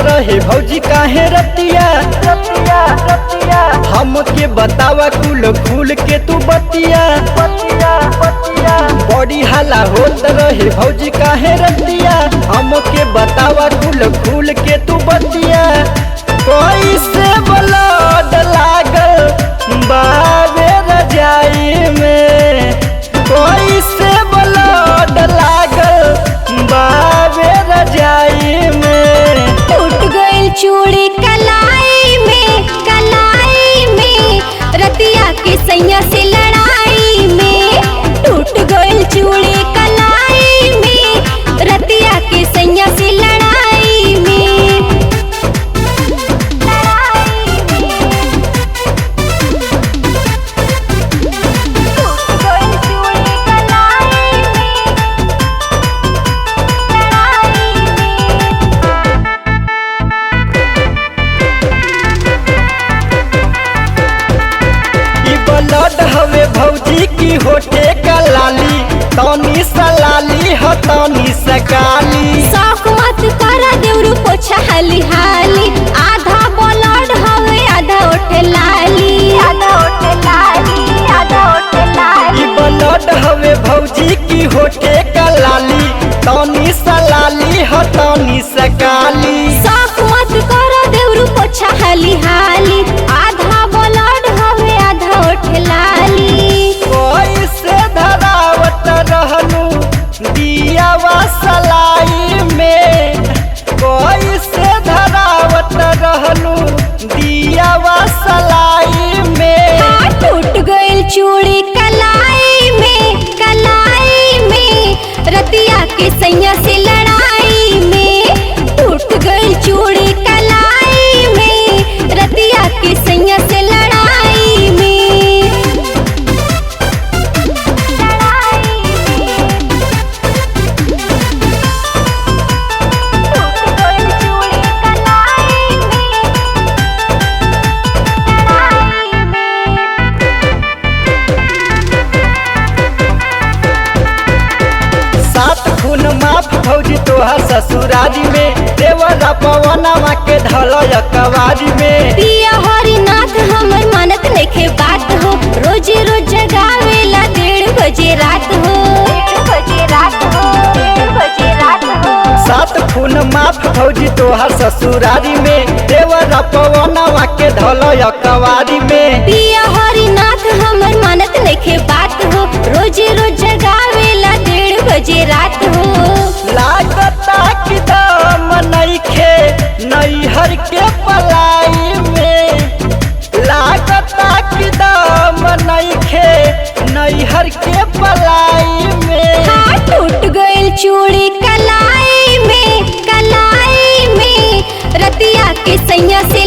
रहे भौजी काहे रतिया रतिया रतिया हमके बतावा कुल खुल के तू बतिया बतिया बतिया बड़ी हल्ला होत रहे भौजी काहे रतिया हमके बतावा कुल खुल के तू बतिया कोई से ब्लड लागल बावे रजाई में कोई से ब्लड लागल बावे रजाई में टूट गइल चूड़ी कलाई में रतिया के सैया से लड़ाई में टूट गइल चूड़ी कलाई में रतिया के सैया से लड़ाई में टूट गइल चूड़ी कलाई ब्लड हवे भौजी की होटे का लाली तनी सलाली ह तनी सकाली शौक मत करा देवरू पोछा हाली हाली आधा ब्लड हवे आधा ओठे लाली आधा ओठे लाली आधा ओठे लाली ब्लड हवे भौजी की होटे का लाली तनी सलाली ह तनी सकाली शौक मत करा देवरू पोछा हाली हाली आधा ब्लड हवे आधा ओठे लाली कोई से धरावत रहलू दियावा सलाई में कोई से धरावत रहलू दियावा सलाई में टूट गइल चूड़ी कलाई में रतिया के सैया से लड़ाई में टूट गइल चूड़ी कलाई में रतिया के सैया से लड़ाई में टूट गइल चूड़ी कलाई में सात खून माफ भौजी तोहर ससुरारी में देवरा पवनवा के धल कवारी में पिया हरिनाथ हमर मानत नइखे बात हो रोज रोज जगावेला 1:30 बजे रात हो 1:30 बजे रात हो सात खून माफ भौजी तोहर ससुरारी में देवरा पवनवा के धल कवारी में पिया हरिनाथ हमर मानत नइखे बात हो रोज रोज जगावेला 1:30 बजे रात हो लागता कि दम नइखे नैहर के पलाई में लागता कि दम नइखे नैहर के पलाई में टूट गइल चूड़ी कलाई में रतिया के सैया से